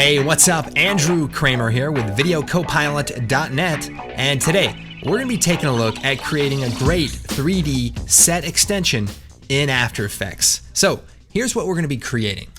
Hey, what's up? Andrew Kramer here with VideoCopilot.net, and today we're going to be taking a look at creating a great 3D set extension in After Effects. So here's what we're going to be creating.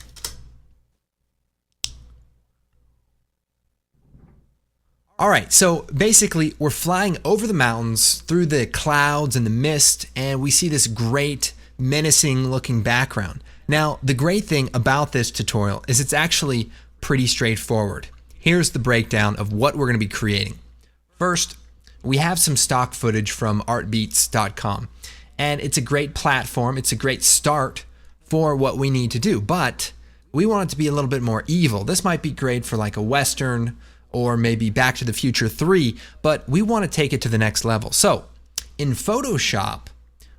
Alright, so basically we're flying over the mountains through the clouds and the mist, and we see this great menacing looking background. Now, the great thing about this tutorial is it's actually pretty straightforward. Here's the breakdown of what we're going to be creating. First, we have some stock footage from artbeats.com, and it's a great platform. It's a great start for what we need to do, but we want it to be a little bit more evil. This might be great for like a Western or maybe Back to the Future 3, but we want to take it to the next level. So in Photoshop,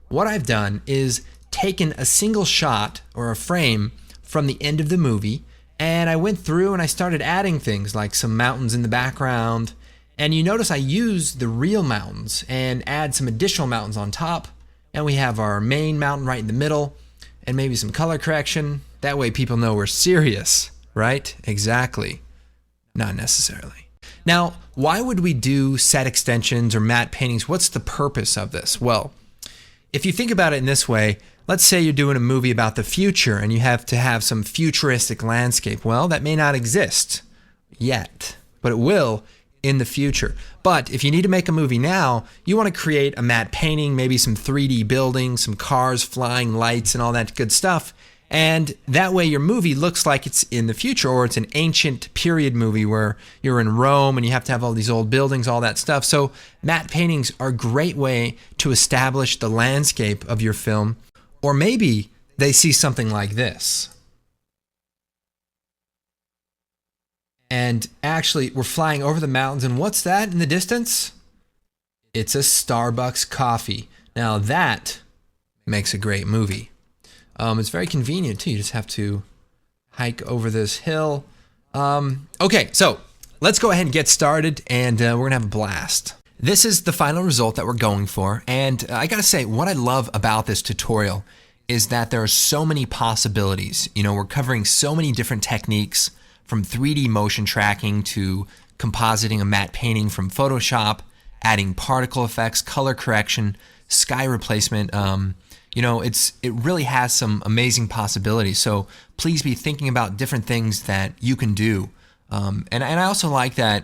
what I've done is taken a single shot or a frame from the end of the movie, and I went through and I started adding things like some mountains in the background, and you notice I use the real mountains and add some additional mountains on top, and we have our main mountain right in the middle and maybe some color correction. That way people know we're serious, right? Exactly. Not necessarily. Now, why would we do set extensions or matte paintings? What's the purpose of this? Well, if you think about it in this way, let's say you're doing a movie about the future and you have to have some futuristic landscape. Well, that may not exist yet, but it will in the future. But if you need to make a movie now, you want to create a matte painting, maybe some 3D buildings, some cars, flying lights, and all that good stuff. And that way your movie looks like it's in the future, or it's an ancient period movie where you're in Rome and you have to have all these old buildings, all that stuff. So matte paintings are a great way to establish the landscape of your film. Or maybe they see something like this. And actually we're flying over the mountains, and what's that in the distance? It's a Starbucks coffee. Now that makes a great movie. It's very convenient too. You just have to hike over this hill. Okay, so let's go ahead and get started, and we're gonna have a blast. This is the final result that we're going for, and I gotta say, what I love about this tutorial is that there are so many possibilities. You know, we're covering so many different techniques, from 3D motion tracking to compositing a matte painting from Photoshop, adding particle effects, color correction, sky replacement. You know, it really has some amazing possibilities. So please be thinking about different things that you can do. And I also like that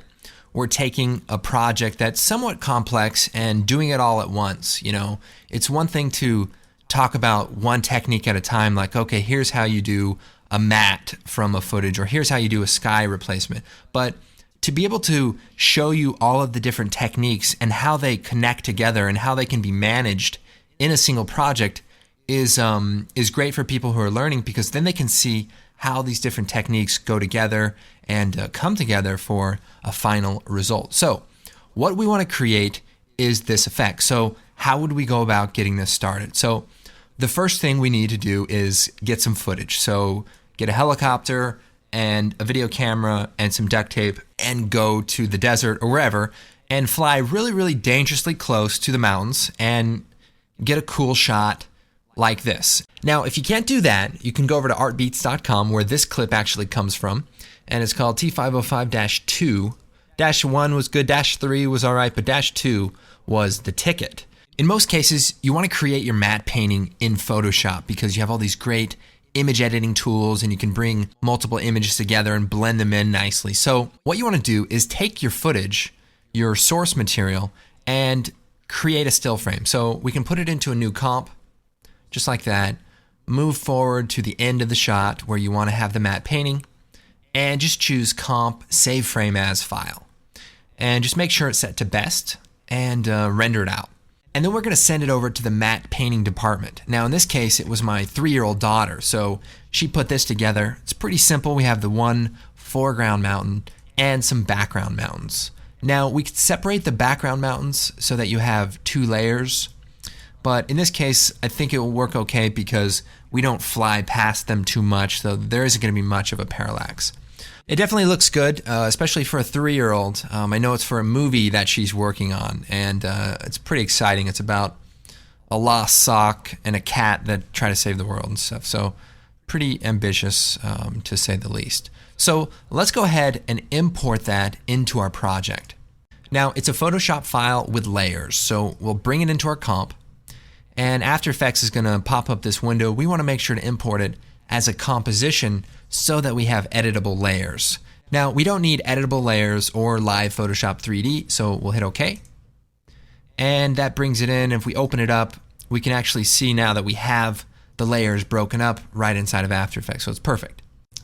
we're taking a project that's somewhat complex and doing it all at once. You know, it's one thing to talk about one technique at a time, like, okay, here's how you do a matte from a footage, or here's how you do a sky replacement. But to be able to show you all of the different techniques and how they connect together and how they can be managed in a single project is great for people who are learning, because then they can see how these different techniques go together and come together for a final result. So what we want to create is this effect. So how would we go about getting this started? So the first thing we need to do is get some footage. So get a helicopter and a video camera and some duct tape and go to the desert or wherever and fly really, really dangerously close to the mountains and get a cool shot like this. Now, if you can't do that, you can go over to artbeats.com, where this clip actually comes from, and it's called T505-2. -1 was good, -3 was all right, but -2 was the ticket. In most cases, you want to create your matte painting in Photoshop because you have all these great image editing tools and you can bring multiple images together and blend them in nicely. So what you want to do is take your footage, your source material, and create a still frame. So we can put it into a new comp, just like that, move forward to the end of the shot where you want to have the matte painting, and just choose comp, save frame as file. And just make sure it's set to best and render it out. And then we're going to send it over to the matte painting department. Now in this case, it was my 3-year-old daughter, so she put this together. It's pretty simple. We have the one foreground mountain and some background mountains. Now we could separate the background mountains so that you have 2 layers, but in this case I think it will work okay because we don't fly past them too much, so there isn't going to be much of a parallax. It definitely looks good, especially for a 3-year-old. I know it's for a movie that she's working on, and it's pretty exciting. It's about a lost sock and a cat that try to save the world and stuff. So pretty ambitious, to say the least. So let's go ahead and import that into our project. Now it's a Photoshop file with layers, so we'll bring it into our comp, and After Effects is going to pop up this window. We want to make sure to import it as a composition so that we have editable layers. Now we don't need editable layers or live Photoshop 3D, so we'll hit OK. And that brings it in. If we open it up, we can actually see now that we have the layers broken up right inside of After Effects, so it's perfect.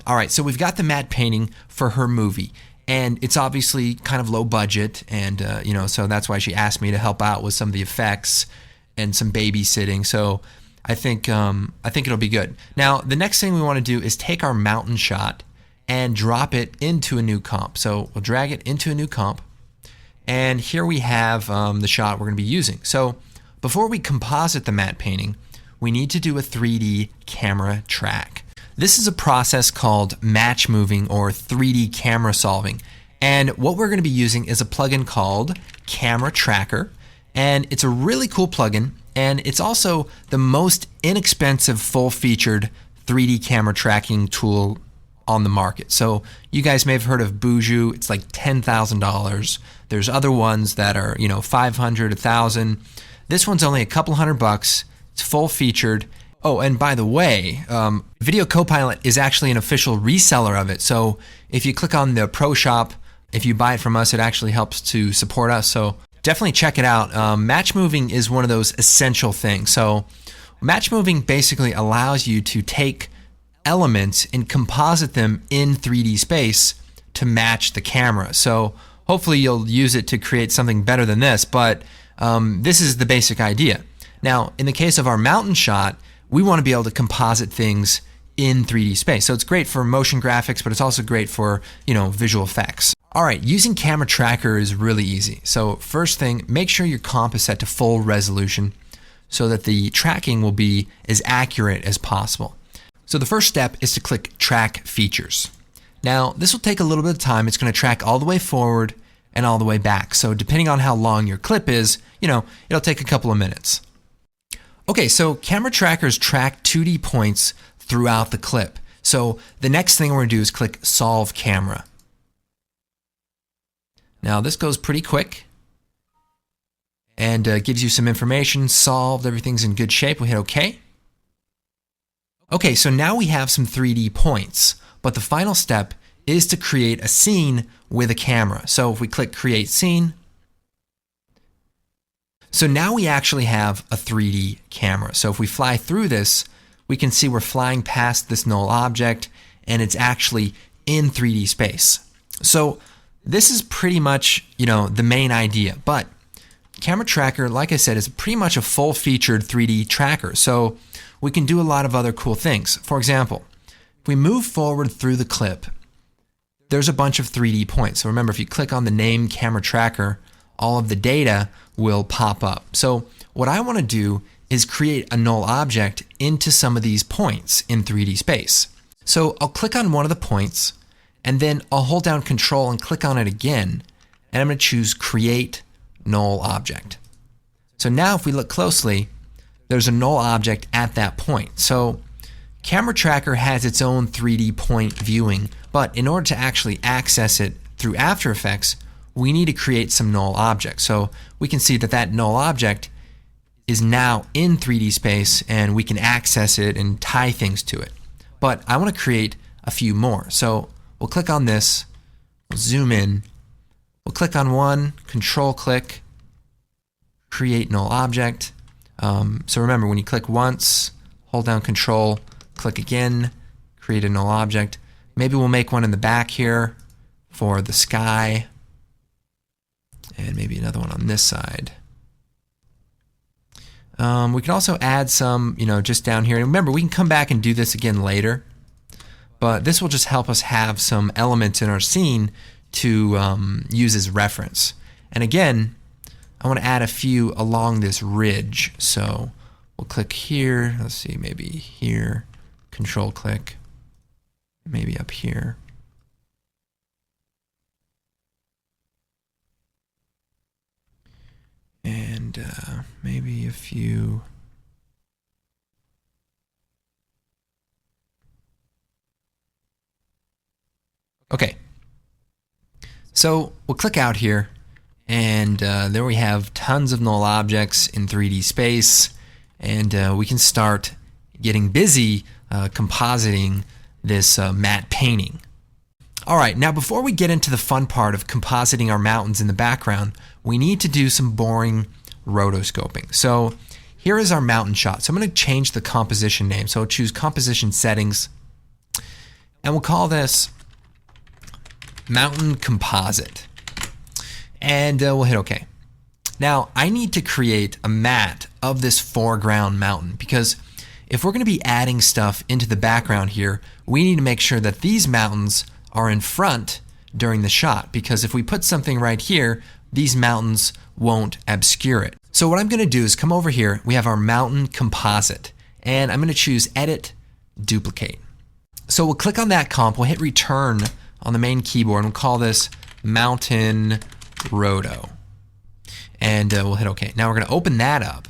All right, so we've got the matte painting for her movie, and it's obviously kind of low budget, and so that's why she asked me to help out with some of the effects and some babysitting. So I think it'll be good. Now the next thing we want to do is take our mountain shot and drop it into a new comp. So we'll drag it into a new comp, and here we have the shot we're going to be using. So before we composite the matte painting, we need to do a 3D camera track. This is a process called match moving or 3D camera solving. And what we're going to be using is a plugin called Camera Tracker. And it's a really cool plugin. And it's also the most inexpensive full-featured 3D camera tracking tool on the market. So you guys may have heard of Buju. It's like $10,000. There's other ones that are, $500, $1,000. This one's only a couple $100. It's full-featured. Oh, and by the way, Video Copilot is actually an official reseller of it. So if you click on the Pro Shop, if you buy it from us, it actually helps to support us. So definitely check it out. Match moving is one of those essential things. So match moving basically allows you to take elements and composite them in 3D space to match the camera. So hopefully you'll use it to create something better than this, but this is the basic idea. Now, in the case of our mountain shot, we want to be able to composite things in 3D space. So it's great for motion graphics, but it's also great for, visual effects. All right, using Camera Tracker is really easy. So first thing, make sure your comp is set to full resolution so that the tracking will be as accurate as possible. So the first step is to click Track Features. Now, this will take a little bit of time. It's going to track all the way forward and all the way back. So depending on how long your clip is, it'll take a couple of minutes. Okay, so Camera Trackers track 2D points throughout the clip. So the next thing we're going to do is click Solve Camera. Now this goes pretty quick and gives you some information. Solved, everything's in good shape. We hit OK. Okay, so now we have some 3D points, but the final step is to create a scene with a camera. So if we click Create Scene, so now we actually have a 3D camera. So if we fly through this, we can see we're flying past this null object and it's actually in 3D space. So this is pretty much, the main idea, but Camera Tracker, like I said, is pretty much a full-featured 3D tracker. So we can do a lot of other cool things. For example, if we move forward through the clip, there's a bunch of 3D points. So remember, if you click on the name Camera Tracker, all of the data will pop up. So what I want to do is create a null object into some of these points in 3D space. So I'll click on one of the points, and then I'll hold down Control and click on it again, and I'm going to choose Create Null Object. So now if we look closely, there's a null object at that point. So Camera Tracker has its own 3D point viewing, but in order to actually access it through After Effects, we need to create some null objects. So we can see that that null object is now in 3D space and we can access it and tie things to it. But I want to create a few more. So we'll click on this, we'll zoom in, we'll click on one, Control click, Create Null Object. So remember, when you click once, hold down Control, click again, create a null object. Maybe we'll make one in the back here for the sky. And maybe another one on this side. We can also add some, just down here. And remember, we can come back and do this again later. But this will just help us have some elements in our scene to use as reference. And again, I want to add a few along this ridge. So we'll click here. Let's see, maybe here. Control click. Maybe up here. And maybe a few. Okay, so we'll click out here, and there we have tons of null objects in 3D space, and we can start getting busy compositing this matte painting. All right, now before we get into the fun part of compositing our mountains in the background, we need to do some boring rotoscoping. So here is our mountain shot. So I'm going to change the composition name. So I'll choose composition settings, and we'll call this mountain composite, and we'll hit OK. Now I need to create a matte of this foreground mountain, because if we're going to be adding stuff into the background here, we need to make sure that these mountains are in front during the shot, because if we put something right here, these mountains won't obscure it. So what I'm going to do is come over here, we have our mountain composite, and I'm going to choose Edit, Duplicate. So we'll click on that comp, we'll hit Return on the main keyboard, and we'll call this Mountain Roto. And we'll hit OK. Now we're going to open that up.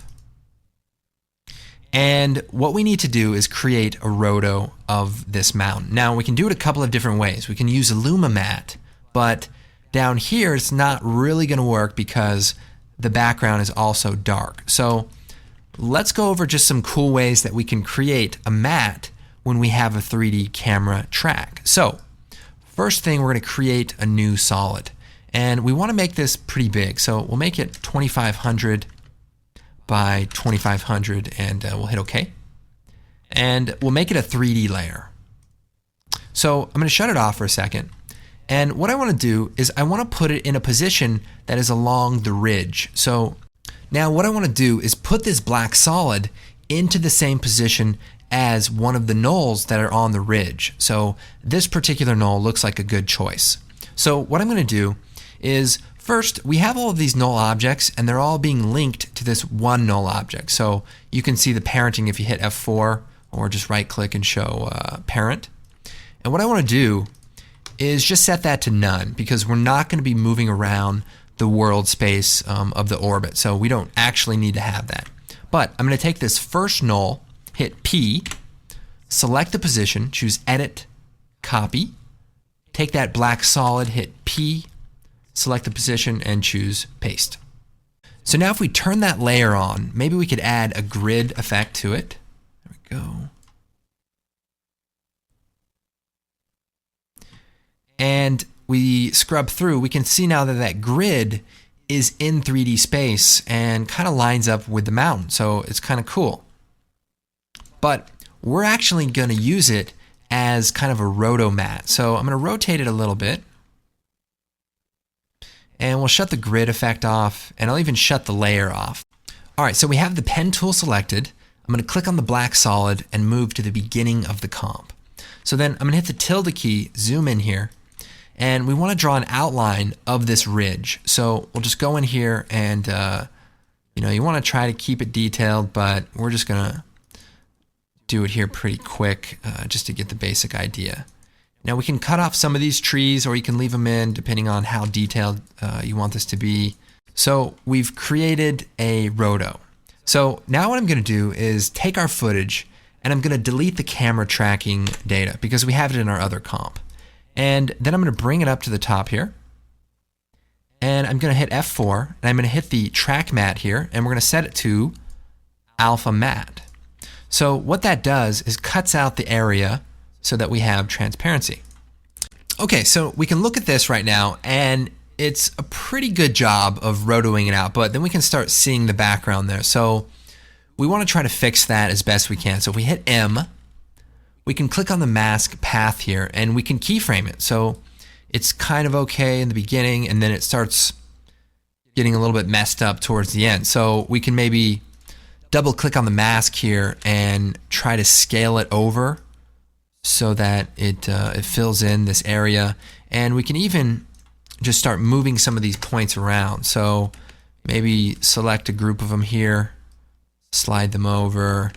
And what we need to do is create a roto of this mountain. Now we can do it a couple of different ways. We can use Illumimat, but down here it's not really going to work because the background is also dark. So let's go over just some cool ways that we can create a matte when we have a 3D camera track. So first thing, we're going to create a new solid, and we want to make this pretty big. So we'll make it 2500 by 2500, and we'll hit OK. And we'll make it a 3D layer. So I'm going to shut it off for a second. And what I want to do is I want to put it in a position that is along the ridge. So now what I want to do is put this black solid into the same position as one of the nulls that are on the ridge. So this particular null looks like a good choice. So what I'm going to do is, first, we have all of these null objects, and they're all being linked to this one null object. So you can see the parenting if you hit F4 or just right click and show parent. And what I want to do is just set that to none, because we're not going to be moving around the world space of the orbit. So we don't actually need to have that. But I'm going to take this first null, hit P, select the position, choose Edit, Copy, take that black solid, hit P, select the position, and choose Paste. So now if we turn that layer on, maybe we could add a grid effect to it. There we go. And we scrub through, we can see now that that grid is in 3D space and kind of lines up with the mountain. So it's kind of cool. But we're actually going to use it as kind of a roto matte. So I'm going to rotate it a little bit. And we'll shut the grid effect off, and I'll even shut the layer off. All right, so we have the pen tool selected. I'm going to click on the black solid and move to the beginning of the comp. So then I'm going to hit the tilde key, zoom in here, and we want to draw an outline of this ridge. So we'll just go in here and, you want to try to keep it detailed, but we're just going to do it here pretty quick just to get the basic idea. Now we can cut off some of these trees, or you can leave them in depending on how detailed you want this to be. So we've created a roto. So now what I'm going to do is take our footage, and I'm going to delete the camera tracking data because we have it in our other comp. And then I'm going to bring it up to the top here, and I'm going to hit F4, and I'm going to hit the track matte here, and we're going to set it to alpha matte. So what that does is cuts out the area so that we have transparency. Okay, so we can look at this right now, and it's a pretty good job of rotoing it out, but then we can start seeing the background there. So we want to try to fix that as best we can. So if we hit M, we can click on the mask path here, and we can keyframe it. So it's kind of okay in the beginning, and then it starts getting a little bit messed up towards the end. So we can maybe double click on the mask here and try to scale it over so that it fills in this area. And we can even just start moving some of these points around. So maybe select a group of them here, slide them over.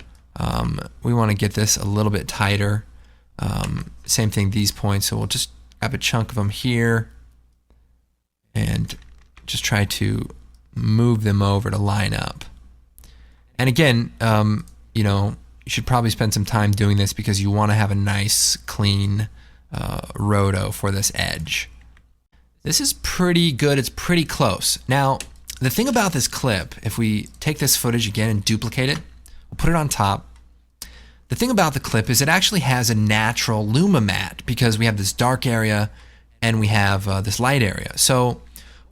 We want to get this a little bit tighter. Same thing, these points. So we'll just grab a chunk of them here and just try to move them over to line up. And again, you should probably spend some time doing this because you want to have a nice, clean roto for this edge. This is pretty good. It's pretty close. Now, the thing about this clip, if we take this footage again and duplicate it, we'll put it on top. The thing about the clip is it actually has a natural luma matte because we have this dark area and we have this light area. So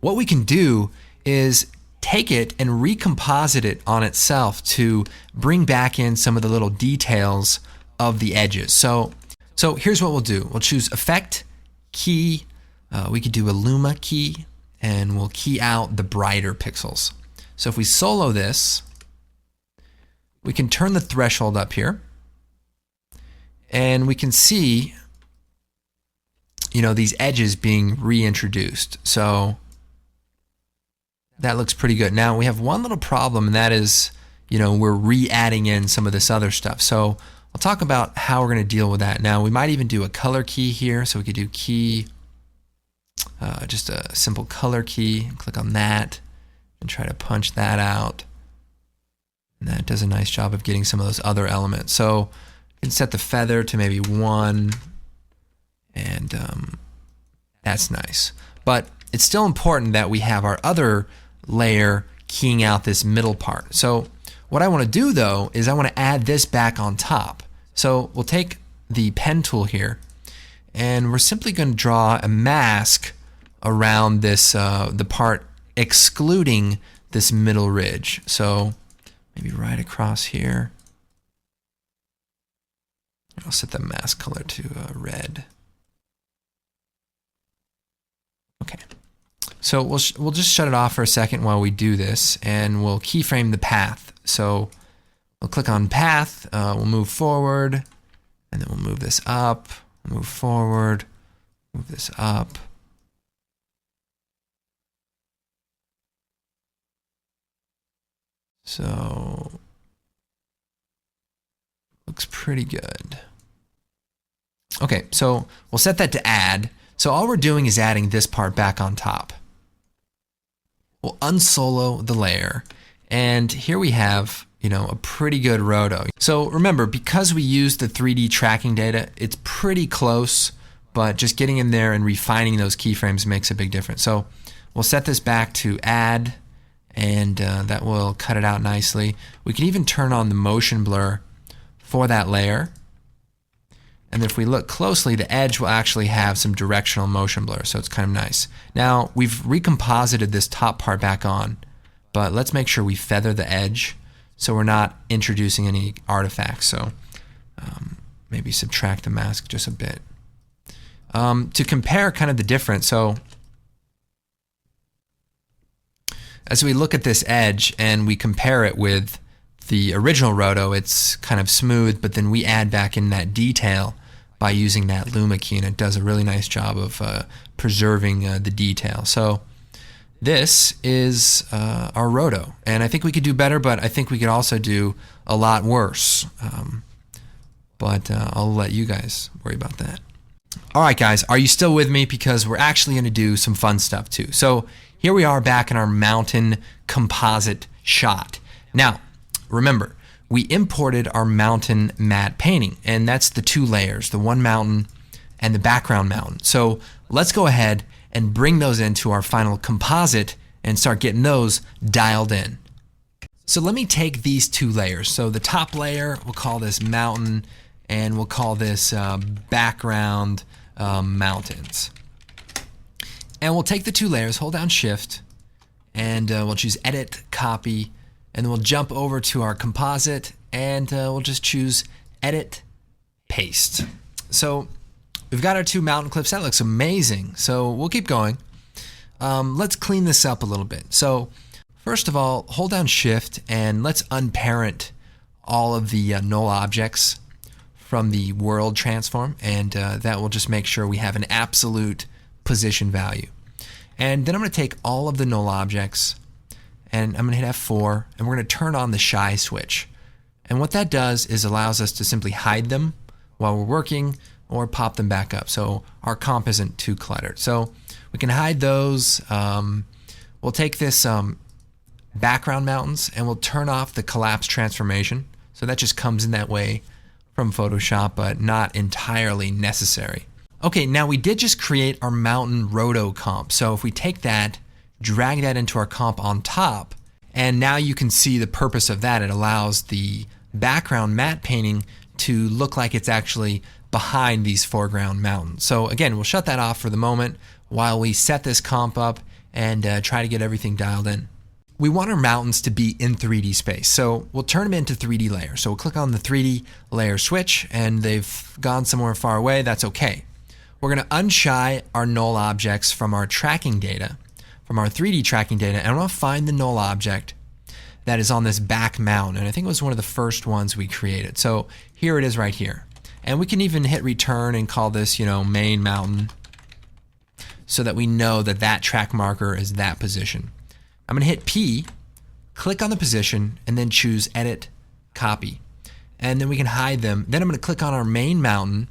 what we can do is take it and recomposite it on itself to bring back in some of the little details of the edges. So here's what we'll do. We'll choose Effect, Key. We could do a Luma key, and we'll key out the brighter pixels. So if we solo this, we can turn the threshold up here, and we can see, these edges being reintroduced. So that looks pretty good. Now we have one little problem, and that is, we're re-adding in some of this other stuff. So I'll talk about how we're going to deal with that. Now we might even do a color key here. So we could do key, just a simple color key, click on that and try to punch that out. And that does a nice job of getting some of those other elements. So you can set the feather to maybe 1, and that's nice. But it's still important that we have our other layer keying out this middle part. So what I want to do though is I want to add this back on top. So we'll take the pen tool here and we're simply going to draw a mask around this the part excluding this middle ridge. So maybe right across here. I'll set the mask color to red. Okay. So we'll just shut it off for a second while we do this, and we'll keyframe the path. So we'll click on path, we'll move forward, and then we'll move this up, move forward, move this up. So looks pretty good. Okay, so we'll set that to add. So all we're doing is adding this part back on top. We'll unsolo the layer, and here we have, a pretty good roto. So remember, because we used the 3D tracking data, it's pretty close, but just getting in there and refining those keyframes makes a big difference. So we'll set this back to add, and that will cut it out nicely. We can even turn on the motion blur for that layer. And if we look closely, the edge will actually have some directional motion blur, so it's kind of nice. Now, we've recomposited this top part back on, but let's make sure we feather the edge so we're not introducing any artifacts. So maybe subtract the mask just a bit. To compare kind of the difference, so as we look at this edge and we compare it with the original roto, it's kind of smooth, but then we add back in that detail by using that Luma key, and it does a really nice job of preserving the detail. So this is our roto, and I think we could do better, but I think we could also do a lot worse. But I'll let you guys worry about that. All right, guys, are you still with me? Because we're actually going to do some fun stuff too. So here we are back in our mountain composite shot. Now, remember, we imported our mountain matte painting, and that's the 2 layers, the one mountain and the background mountain. So let's go ahead and bring those into our final composite and start getting those dialed in. So let me take these 2 layers. So the top layer, we'll call this mountain, and we'll call this background mountains. And we'll take the 2 layers, hold down Shift, and we'll choose Edit, Copy, and then we'll jump over to our composite, and we'll just choose Edit, Paste. So we've got our 2 mountain clips. That looks amazing. So we'll keep going. Let's clean this up a little bit. So first of all, hold down Shift, and let's unparent all of the null objects from the world transform, and that will just make sure we have an absolute position value. And then I'm going to take all of the null objects, and I'm going to hit F4, and we're going to turn on the shy switch. And what that does is allows us to simply hide them while we're working or pop them back up, so our comp isn't too cluttered. So we can hide those. We'll take this background mountains, and we'll turn off the collapse transformation. So that just comes in that way from Photoshop, but not entirely necessary. Okay, now we did just create our mountain roto comp. So if we take that, drag that into our comp on top, and now you can see the purpose of that. It allows the background matte painting to look like it's actually behind these foreground mountains. So again, we'll shut that off for the moment while we set this comp up and try to get everything dialed in. We want our mountains to be in 3D space, so we'll turn them into 3D layers. So we'll click on the 3D layer switch, and they've gone somewhere far away. That's okay. We're going to unshy our null objects from our tracking data, from our 3D tracking data, and we'll find the null object that is on this back mountain. And I think it was one of the first ones we created. So here it is right here. And we can even hit return and call this, main mountain, so that we know that that track marker is that position. I'm going to hit P, click on the position, and then choose Edit, Copy. And then we can hide them. Then I'm going to click on our main mountain,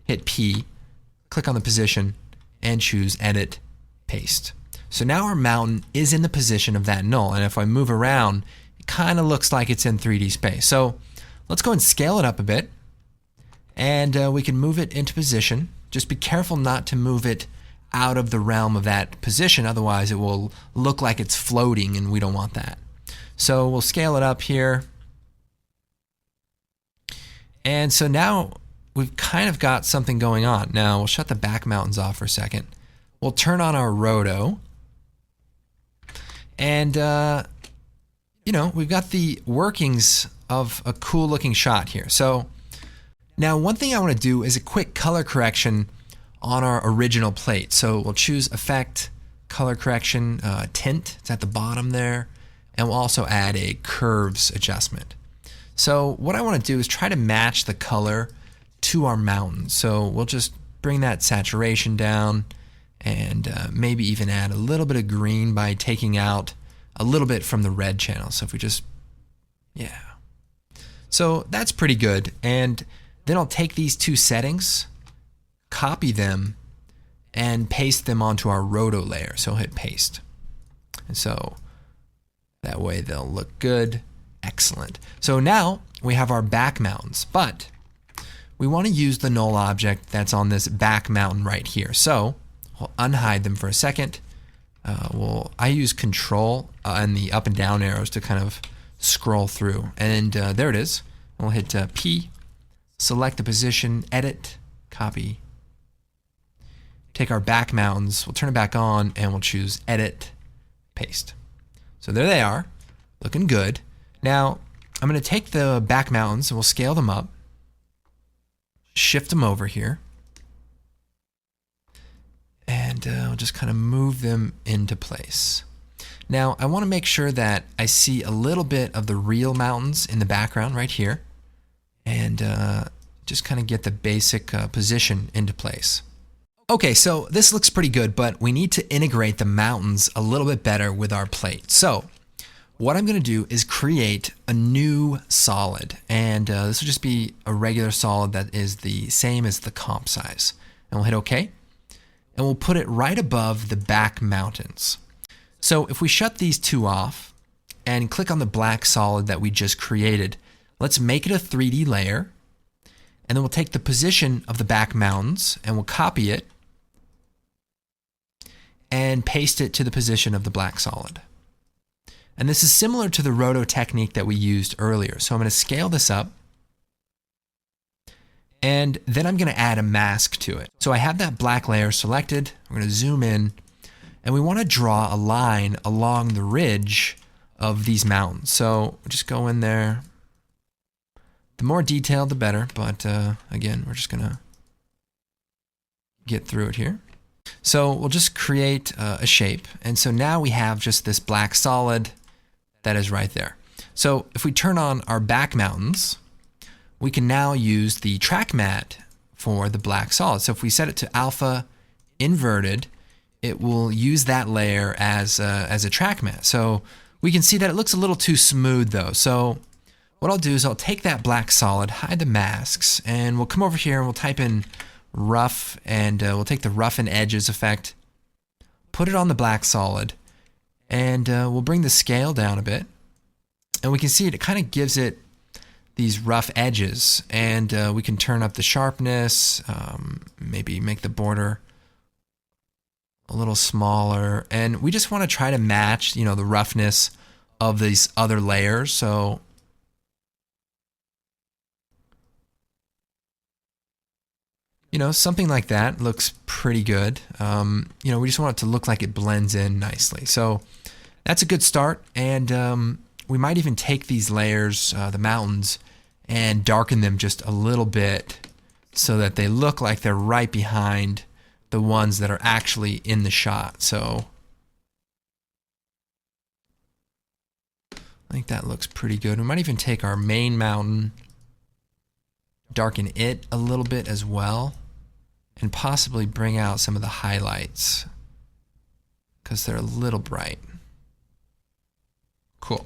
hit P, click on the position, and choose Edit, Paste. So now our mountain is in the position of that null. And if I move around, it kind of looks like it's in 3D space. So let's go and scale it up a bit. And we can move it into position. Just be careful not to move it out of the realm of that position, otherwise it will look like it's floating, and we don't want that. So we'll scale it up here. And so now we've kind of got something going on. Now we'll shut the back mountains off for a second. We'll turn on our roto. And, we've got the workings of a cool looking shot here. So now one thing I want to do is a quick color correction on our original plate. So we'll choose Effect, Color Correction, Tint. It's at the bottom there. And we'll also add a Curves adjustment. So what I want to do is try to match the color to our mountain. So we'll just bring that saturation down and maybe even add a little bit of green by taking out a little bit from the red channel. So if we just, So that's pretty good. And then I'll take these two settings, copy them, and paste them onto our roto layer. So I'll hit paste. And so that way they'll look good. Excellent. So now we have our back mountains, but we want to use the null object that's on this back mountain right here. So we'll unhide them for a second. I use Control and the up and down arrows to kind of scroll through. And there it is. We'll hit P, select the position, edit, copy. Take our back mountains, we'll turn it back on, and we'll choose Edit, Paste. So there they are, looking good. Now, I'm going to take the back mountains and we'll scale them up, shift them over here, and I'll just kind of move them into place. Now, I want to make sure that I see a little bit of the real mountains in the background right here, and just kind of get the basic position into place. Okay, so this looks pretty good, but we need to integrate the mountains a little bit better with our plate. So what I'm going to do is create a new solid, and this will just be a regular solid that is the same as the comp size. And we'll hit OK, and we'll put it right above the back mountains. So if we shut these two off and click on the black solid that we just created, let's make it a 3D layer, and then we'll take the position of the back mountains and we'll copy it and paste it to the position of the black solid. And this is similar to the roto technique that we used earlier. So I'm going to scale this up, and then I'm going to add a mask to it. So I have that black layer selected. We're going to zoom in, and we want to draw a line along the ridge of these mountains. So we'll just go in there. The more detailed, the better, but again, we're just going to get through it here. So we'll just create a shape, and so now we have just this black solid that is right there. So if we turn on our back mountains, we can now use the track matte for the black solid. So if we set it to alpha inverted, it will use that layer as a track matte. So we can see that it looks a little too smooth though. So what I'll do is I'll take that black solid, hide the masks, and we'll come over here and we'll type in rough, and we'll take the rough and edges effect, put it on the black solid, and we'll bring the scale down a bit. And we can see it kind of gives it these rough edges, and we can turn up the sharpness, maybe make the border a little smaller, and we just want to try to match, the roughness of these other layers. So something like that looks pretty good. We just want it to look like it blends in nicely. So that's a good start, and we might even take these layers, the mountains, and darken them just a little bit so that they look like they're right behind the ones that are actually in the shot. So I think that looks pretty good. We might even take our main mountain, darken it a little bit as well, and possibly bring out some of the highlights because they're a little bright. Cool.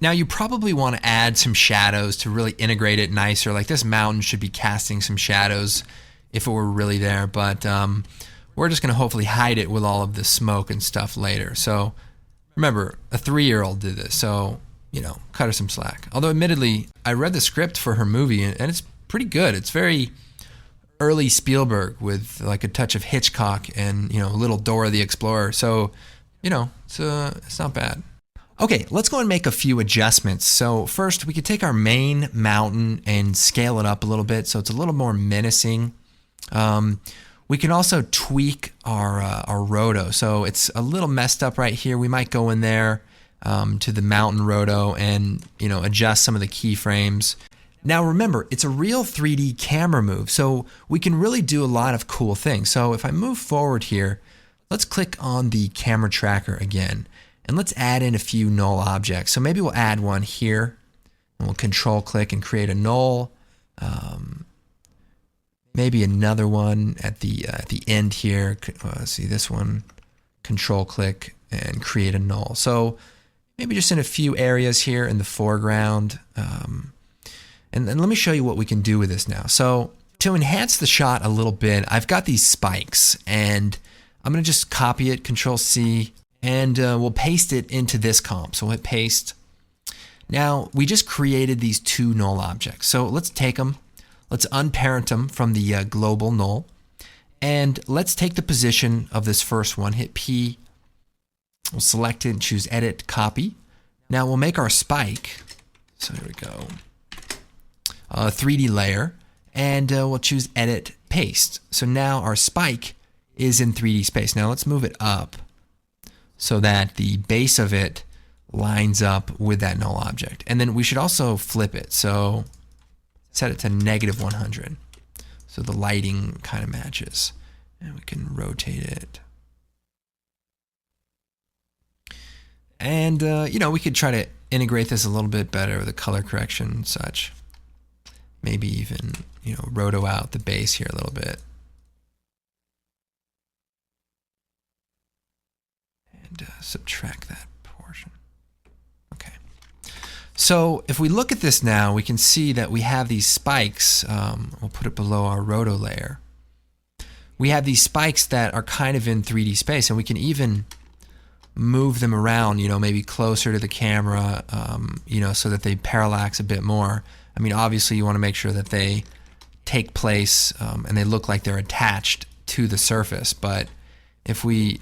Now you probably want to add some shadows to really integrate it nicer. Like this mountain should be casting some shadows if it were really there, but we're just going to hopefully hide it with all of the smoke and stuff later. So remember, a 3-year-old did this, so cut her some slack. Although admittedly, I read the script for her movie and it's pretty good. It's very early Spielberg with like a touch of Hitchcock and little Dora the Explorer. So it's not bad. Okay, let's go and make a few adjustments. So first, we could take our main mountain and scale it up a little bit so it's a little more menacing. We can also tweak our roto. So it's a little messed up right here. We might go in there to the mountain roto and adjust some of the keyframes. Now remember, it's a real 3D camera move, so we can really do a lot of cool things. So if I move forward here, let's click on the camera tracker again. And let's add in a few null objects. So maybe we'll add one here, and we'll control click and create a null. Maybe another one at the end here. See this one, control click and create a null. So maybe just in a few areas here in the foreground. And let me show you what we can do with this now. So to enhance the shot a little bit, I've got these spikes, and I'm going to just copy it, control C, and we'll paste it into this comp. So we'll hit paste. Now we just created these 2 null objects. So let's take them, let's unparent them from the global null, and let's take the position of this first one, hit P, we'll select it and choose edit, copy. Now we'll make our spike, so here we go, 3D layer, and we'll choose edit, paste. So now our spike is in 3D space. Now let's move it up so that the base of it lines up with that null object. And then we should also flip it. So set it to -100. So the lighting kind of matches. And we can rotate it. And, we could try to integrate this a little bit better with the color correction and such. Maybe even, roto out the base here a little bit. And subtract that portion. Okay. So if we look at this now, we can see that we have these spikes. We'll put it below our roto layer. We have these spikes that are kind of in 3D space, and we can even move them around, maybe closer to the camera, so that they parallax a bit more. I mean, obviously you want to make sure that they take place and they look like they're attached to the surface. But if we,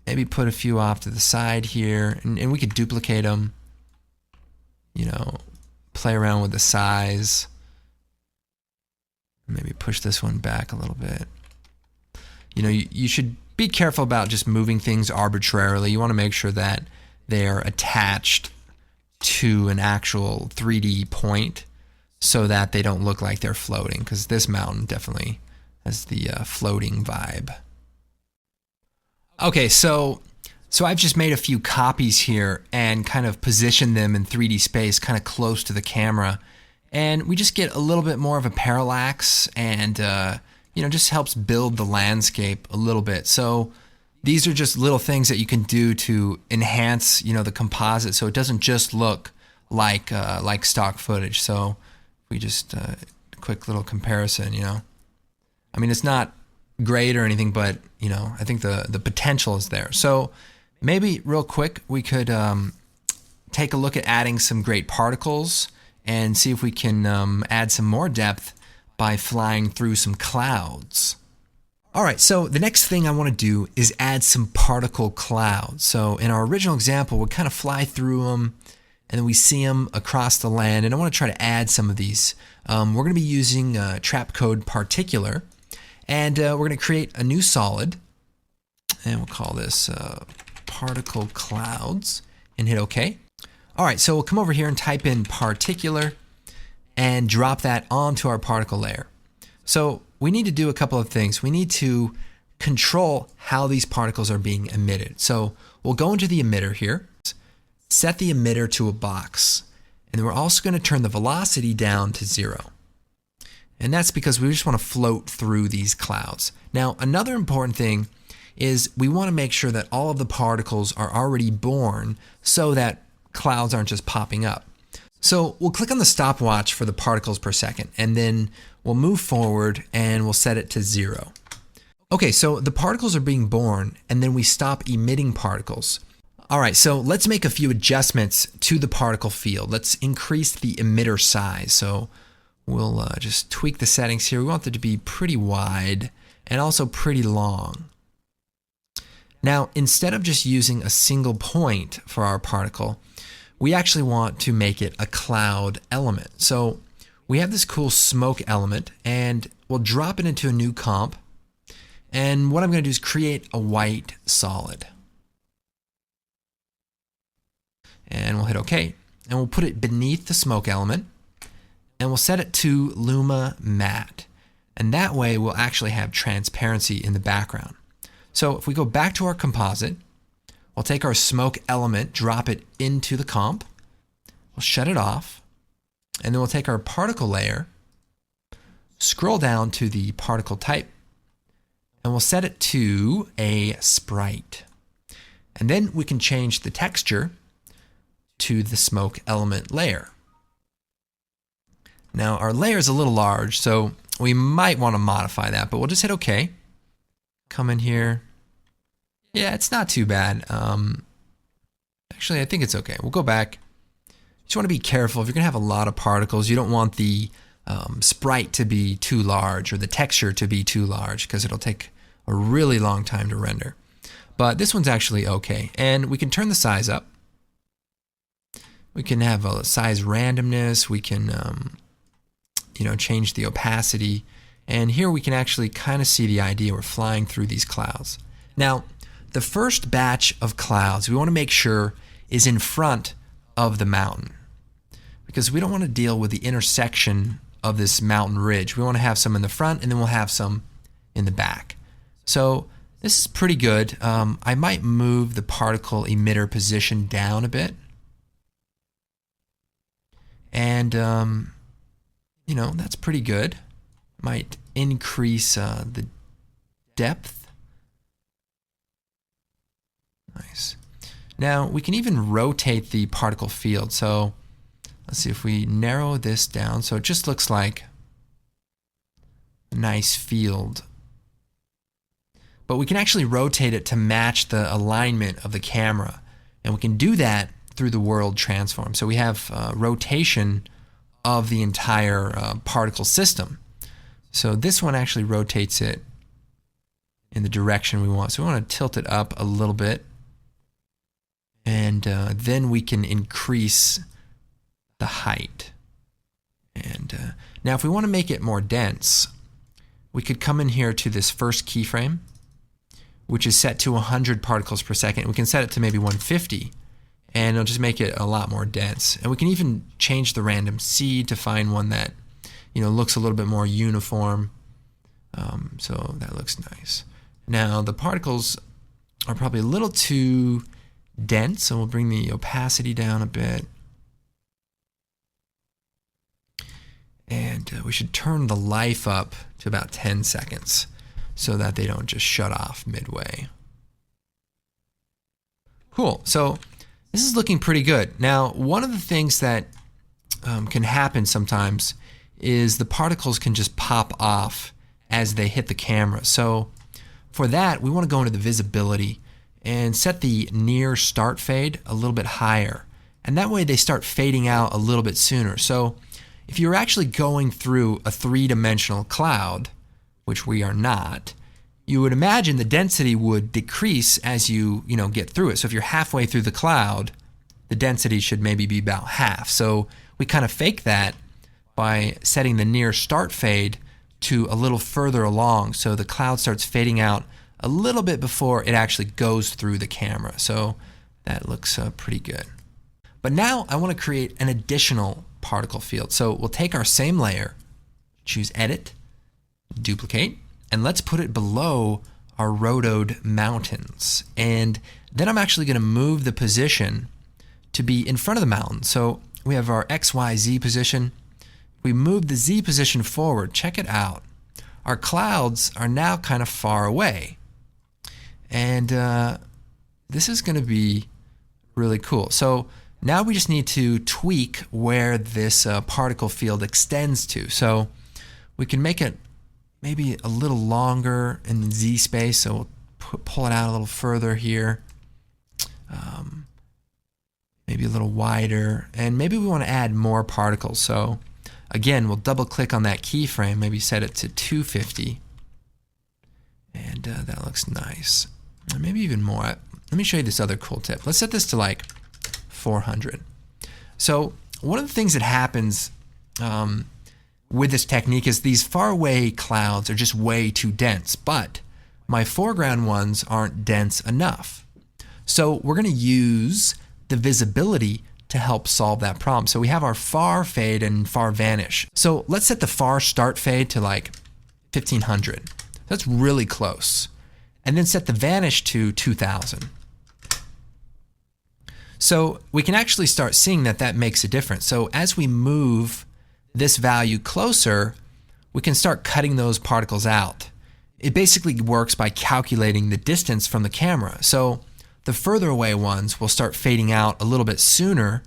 maybe put a few off to the side here, and we could duplicate them, play around with the size, maybe push this one back a little bit. You should be careful about just moving things arbitrarily. You want to make sure that they are attached to an actual 3D point so that they don't look like they're floating, because this mountain definitely has the floating vibe. Okay, so I've just made a few copies here and kind of positioned them in 3D space kind of close to the camera, and we just get a little bit more of a parallax, and just helps build the landscape a little bit. So these are just little things that you can do to enhance, the composite, so it doesn't just look like stock footage. So we just quick little comparison. I mean, it's not great or anything, but I think the potential is there. So maybe real quick we could take a look at adding some great particles and see if we can add some more depth by flying through some clouds. All right, so the next thing I want to do is add some particle clouds. So in our original example, we kind of fly through them and then we see them across the land, and I want to try to add some of these. We're going to be using trap code particular, and we're going to create a new solid, and we'll call this particle clouds, and hit OK. All right, so we'll come over here and type in particular and drop that onto our particle layer. So we need to do a couple of things. We need to control how these particles are being emitted. So we'll go into the emitter here, set the emitter to a box, and then we're also going to turn the velocity down to 0. And that's because we just want to float through these clouds. Now, another important thing is we want to make sure that all of the particles are already born so that clouds aren't just popping up. So we'll click on the stopwatch for the particles per second, and then we'll move forward and we'll set it to 0. Okay, so the particles are being born, and then we stop emitting particles. All right, so let's make a few adjustments to the particle field. Let's increase the emitter size. So we'll just tweak the settings here. We want it to be pretty wide and also pretty long. Now, instead of just using a single point for our particle, we actually want to make it a cloud element. So we have this cool smoke element, and we'll drop it into a new comp. And what I'm going to do is create a white solid. And we'll hit OK. And we'll put it beneath the smoke element. And we'll set it to Luma Matte. And that way we'll actually have transparency in the background. So if we go back to our composite, we'll take our smoke element, drop it into the comp. We'll shut it off. And then we'll take our particle layer, scroll down to the particle type, and we'll set it to a sprite. And then we can change the texture to the smoke element layer. Now our layer is a little large, so we might want to modify that, but we'll just hit OK. Come in here. Yeah, it's not too bad. Actually, I think it's okay. We'll go back. You just want to be careful. If you're going to have a lot of particles, you don't want the sprite to be too large or the texture to be too large, because it'll take a really long time to render. But this one's actually okay. And we can turn the size up. We can have a size randomness. We can change the opacity. And here we can actually kind of see the idea. We're flying through these clouds. Now, the first batch of clouds we want to make sure is in front of the mountain, because we don't want to deal with the intersection of this mountain ridge. We want to have some in the front, and then we'll have some in the back. So this is pretty good. I might move the particle emitter position down a bit. And, that's pretty good. Might increase the depth. Nice. Now we can even rotate the particle field. So let's see if we narrow this down so it just looks like a nice field. But we can actually rotate it to match the alignment of the camera. And we can do that through the world transform. So we have rotation of the entire particle system. So this one actually rotates it in the direction we want. So we want to tilt it up a little bit. And then we can increase the height. And now if we want to make it more dense, we could come in here to this first keyframe, which is set to 100 particles per second. We can set it to maybe 150, and it'll just make it a lot more dense. And we can even change the random seed to find one that looks a little bit more uniform. So that looks nice. Now the particles are probably a little too dense, so we'll bring the opacity down a bit. And we should turn the life up to about 10 seconds so that they don't just shut off midway. Cool, so this is looking pretty good. Now, one of the things that can happen sometimes is the particles can just pop off as they hit the camera. So for that, we want to go into the visibility and set the near start fade a little bit higher. and that way they start fading out a little bit sooner. So if you're actually going through a three-dimensional cloud, which we are not, you would imagine the density would decrease as you get through it. So if you're halfway through the cloud, the density should maybe be about half. So we kind of fake that by setting the near start fade to a little further along, so the cloud starts fading out a little bit before it actually goes through the camera. So that looks pretty good. But now I want to create an additional particle field. So we'll take our same layer, choose Edit, Duplicate, and let's put it below our rotoed mountains. And then I'm actually going to move the position to be in front of the mountain. So we have our X, Y, Z position. We move the Z position forward. Check it out. Our clouds are now kind of far away. And this is going to be really cool. So now we just need to tweak where this particle field extends to. So we can make it maybe a little longer in the Z space. So we'll pull it out a little further here. Maybe a little wider. And maybe we want to add more particles. So again, we'll double click on that keyframe, maybe set it to 250. And that looks nice. Or maybe even more. Let me show you this other cool tip. Let's set this to like 400. So one of the things that happens with this technique is these far away clouds are just way too dense, but my foreground ones aren't dense enough. So we're going to use the visibility to help solve that problem. So we have our far fade and far vanish. So let's set the far start fade to like 1500. That's really close. And then set the vanish to 2000. So we can actually start seeing that makes a difference. So as we move this value closer, we can start cutting those particles out. It basically works by calculating the distance from the camera. So the further away ones will start fading out a little bit sooner,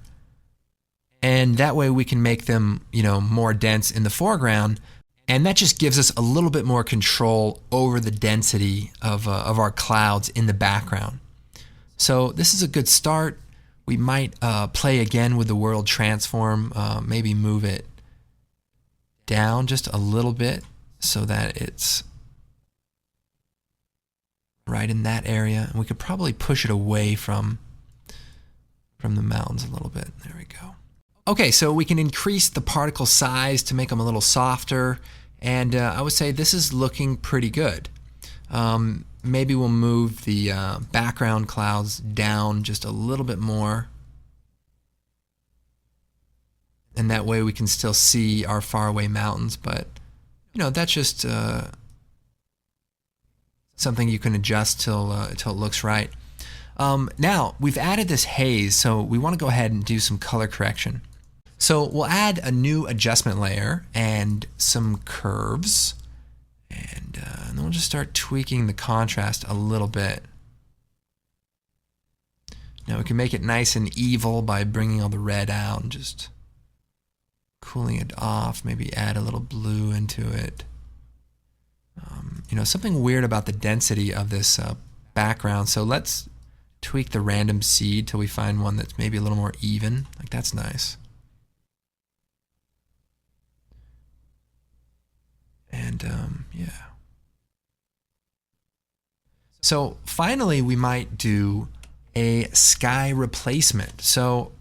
and that way we can make them, more dense in the foreground, and that just gives us a little bit more control over the density of our clouds in the background. So this is a good start. We might play again with the world transform, maybe move it down just a little bit so that it's right in that area. And we could probably push it away from the mountains a little bit. There we go. Okay, so we can increase the particle size to make them a little softer, and I would say this is looking pretty good. Maybe we'll move the background clouds down just a little bit more, and that way we can still see our faraway mountains, but that's just something you can adjust till it looks right. Now we've added this haze, so we want to go ahead and do some color correction. So we'll add a new adjustment layer and some curves, and then we'll just start tweaking the contrast a little bit. Now we can make it nice and evil by bringing all the red out and just cooling it off, maybe add a little blue into it. Something weird about the density of this background, so let's tweak the random seed till we find one that's maybe a little more even. Like, that's nice. And yeah. So finally we might do a sky replacement. So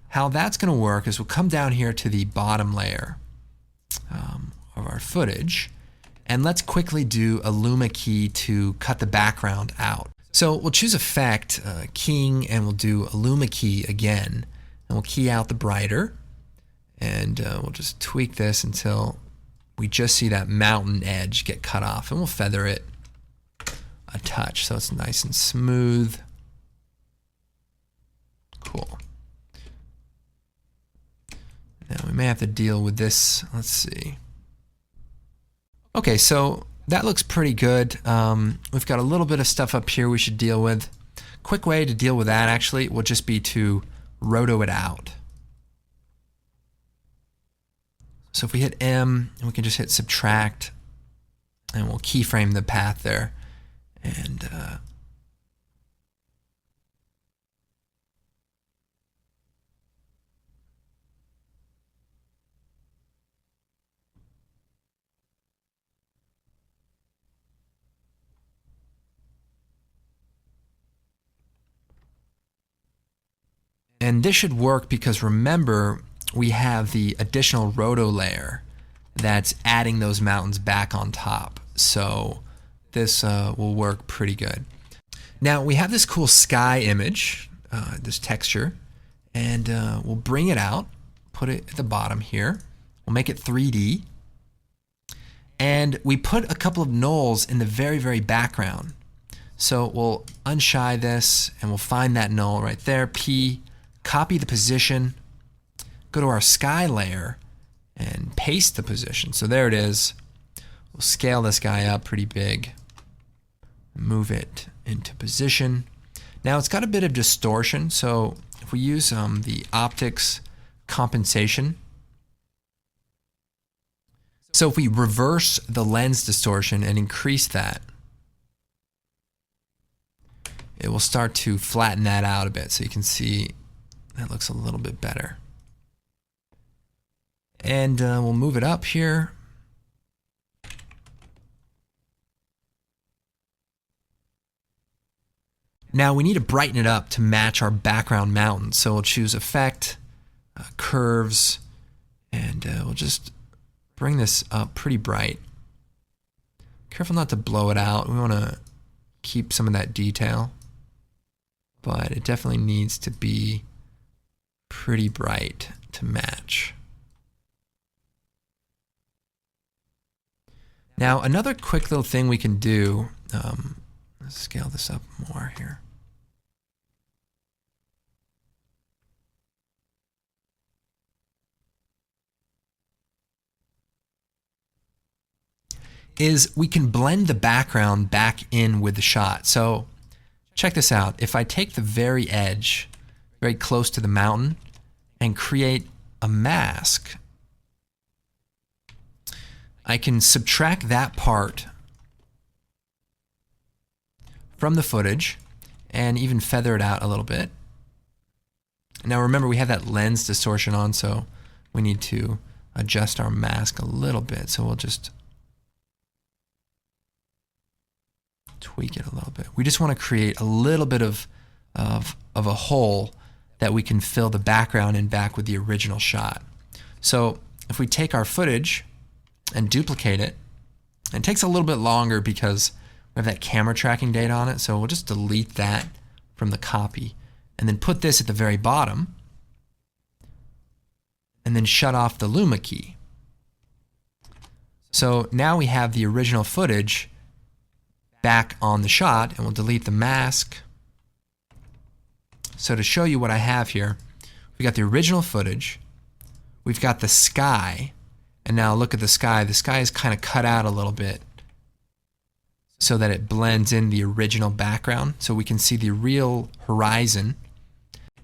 how that's going to work is we'll come down here to the bottom layer of our footage, and let's quickly do a luma key to cut the background out. So we'll choose Effect, Keying, and we'll do a luma key again, and we'll key out the brighter, and we'll just tweak this until we just see that mountain edge get cut off, and we'll feather it a touch so it's nice and smooth. Cool. Now we may have to deal with this. Let's see. Okay, so that looks pretty good. We've got a little bit of stuff up here we should deal with. Quick way to deal with that actually will just be to roto it out. So if we hit M, and we can just hit subtract, and we'll keyframe the path there. And And this should work because remember, we have the additional roto layer that's adding those mountains back on top. So this will work pretty good. Now we have this cool sky image, this texture, and we'll bring it out, put it at the bottom here. We'll make it 3D. And we put a couple of nulls in the very, very background. So we'll unshy this and we'll find that null right there, P, copy the position, go to our sky layer and paste the position. So there it is. We'll scale this guy up pretty big, move it into position. Now it's got a bit of distortion, so if we use the optics compensation, so if we reverse the lens distortion and increase that, it will start to flatten that out a bit. So you can see that looks a little bit better. And we'll move it up here. Now we need to brighten it up to match our background mountains. So we'll choose Effect, Curves, and we'll just bring this up pretty bright. Careful not to blow it out. We want to keep some of that detail, but it definitely needs to be pretty bright to match. Now another quick little thing we can do, let's scale this up more here. Is we can blend the background back in with the shot. So check this out. If I take the very edge, very close to the mountain, and create a mask, I can subtract that part from the footage and even feather it out a little bit. Now remember, we have that lens distortion on, so we need to adjust our mask a little bit. So we'll just tweak it a little bit. We just want to create a little bit of a hole that we can fill the background in back with the original shot. So if we take our footage and duplicate it, and it takes a little bit longer because we have that camera tracking data on it, so we'll just delete that from the copy and then put this at the very bottom and then shut off the Luma key. So now we have the original footage back on the shot, and we'll delete the mask. So to show you what I have here, we got the original footage, we've got the sky, and now look at the sky. The sky is kind of cut out a little bit so that it blends in the original background, so we can see the real horizon.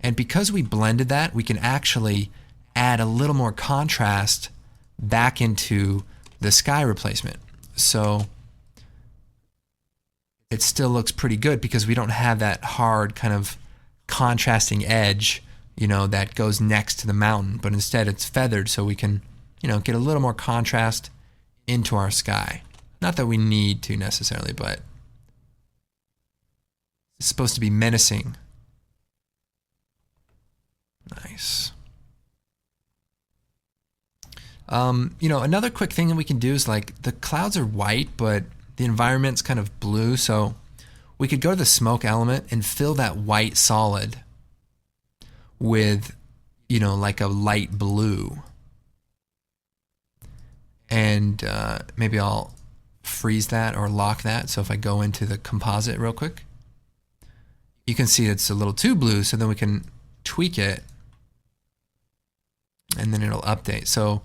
And because we blended that, we can actually add a little more contrast back into the sky replacement. So it still looks pretty good because we don't have that hard kind of contrasting edge, you know, that goes next to the mountain, but instead it's feathered, so we can, you know, get a little more contrast into our sky. Not that we need to necessarily, but it's supposed to be menacing. Nice. You know, another quick thing that we can do is, like, the clouds are white, but the environment's kind of blue, so we could go to the smoke element and fill that white solid with, you know, like a light blue. And maybe I'll freeze that or lock that. So if I go into the composite real quick, you can see it's a little too blue, so then we can tweak it and then it'll update. So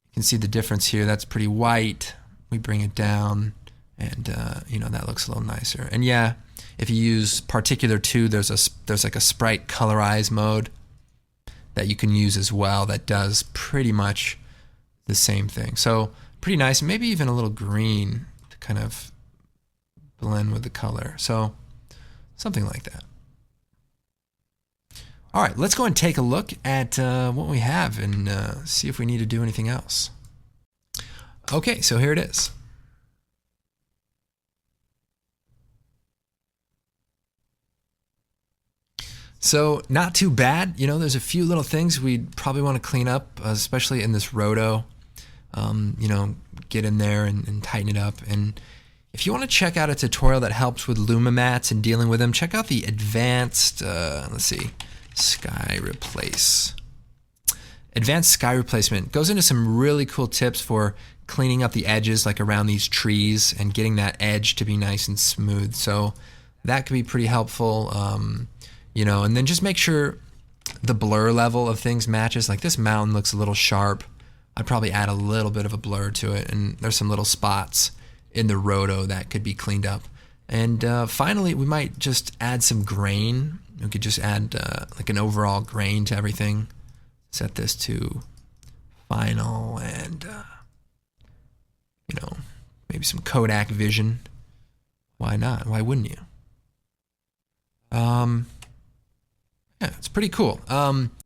you can see the difference here. That's pretty white. We bring it down, and you know, that looks a little nicer. And yeah, if you use Particular 2, there's like a sprite colorize mode that you can use as well that does pretty much the same thing. So pretty nice, maybe even a little green to kind of blend with the color. So something like that. All right, let's go and take a look at what we have and see if we need to do anything else. Okay, so here it is. So not too bad. You know, there's a few little things we'd probably want to clean up, especially in this roto. You know, get in there and tighten it up. And if you want to check out a tutorial that helps with Luma mats and dealing with them, check out the advanced, let's see, sky replace. Advanced sky replacement goes into some really cool tips for cleaning up the edges, like around these trees, and getting that edge to be nice and smooth. So that could be pretty helpful. You know, and then just make sure the blur level of things matches. Like this mountain looks a little sharp. I'd probably add a little bit of a blur to it, and there's some little spots in the roto that could be cleaned up. And finally, we might just add some grain. We could just add like an overall grain to everything. Set this to final, and you know, maybe some Kodak vision. Why not? Why wouldn't you? Yeah, it's pretty cool.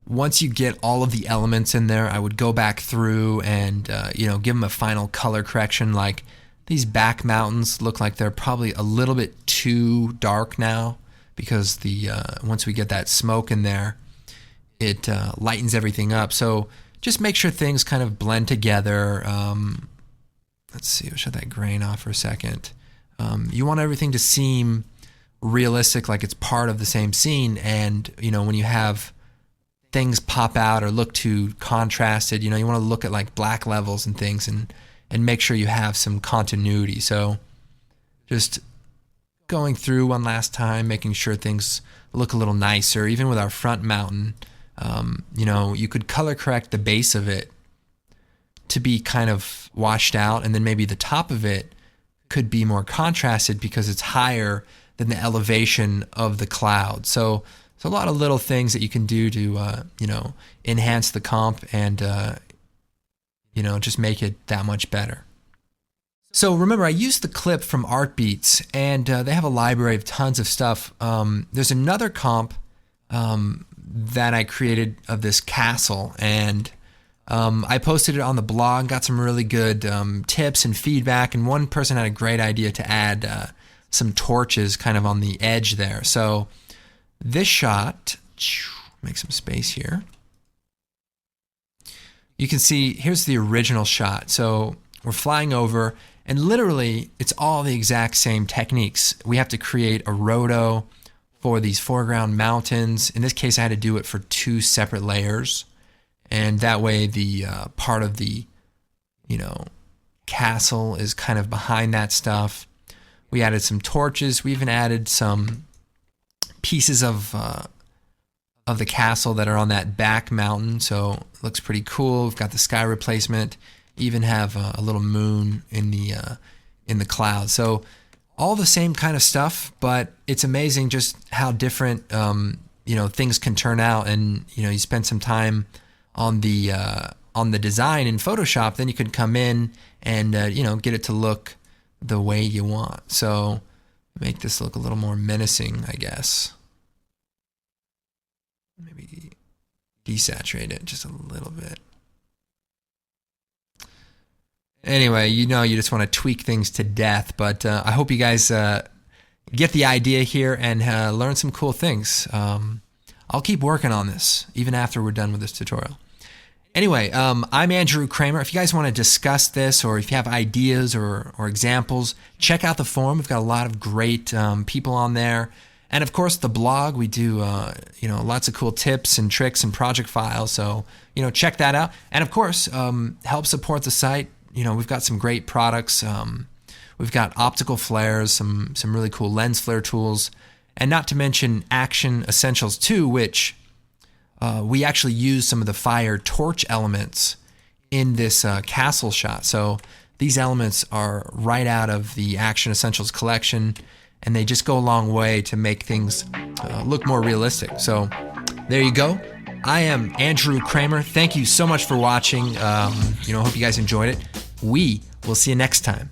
Once you get all of the elements in there, I would go back through and you know, give them a final color correction. Like these back mountains look like they're probably a little bit too dark now, because the once we get that smoke in there, it lightens everything up. So just make sure things kind of blend together. Let's see, we'll shut that grain off for a second. You want everything to seem realistic, like it's part of the same scene. And you know, when you have things pop out or look too contrasted, you know, you want to look at like black levels and things, and make sure you have some continuity. So just going through one last time, making sure things look a little nicer. Even with our front mountain, you know, you could color correct the base of it to be kind of washed out, and then maybe the top of it could be more contrasted because it's higher than the elevation of the cloud. So a lot of little things that you can do to you know, enhance the comp and you know, just make it that much better. So remember, I used the clip from Artbeats, and they have a library of tons of stuff. There's another comp that I created of this castle, and I posted it on the blog, got some really good tips and feedback, and one person had a great idea to add some torches kind of on the edge there. So this shot, make some space here. You can see, here's the original shot. So we're flying over, and literally it's all the exact same techniques. We have to create a roto for these foreground mountains. In this case, I had to do it for 2 separate layers. And that way the part of the, you know, castle is kind of behind that stuff. We added some torches. We even added some pieces of the castle that are on that back mountain. So it looks pretty cool. We've got the sky replacement. Even have a little moon in the clouds. So all the same kind of stuff, but it's amazing just how different you know, things can turn out. And you know, you spend some time on the design in Photoshop, then you could come in and you know, get it to look the way you want. So make this look a little more menacing, I guess. Maybe desaturate it just a little bit. Anyway, you know, you just want to tweak things to death, but I hope you guys get the idea here and learn some cool things. I'll keep working on this even after we're done with this tutorial. Anyway, I'm Andrew Kramer. If you guys want to discuss this, or if you have ideas or examples, check out the forum. We've got a lot of great people on there. And of course, the blog, we do you know, lots of cool tips and tricks and project files. So, you know, check that out. And of course, help support the site. You know, we've got some great products. We've got optical flares, some really cool lens flare tools, and not to mention Action Essentials 2, which we actually use some of the fire torch elements in this castle shot. So these elements are right out of the Action Essentials collection, and they just go a long way to make things look more realistic. So there you go. I am Andrew Kramer. Thank you so much for watching. You know, I hope you guys enjoyed it. We will see you next time.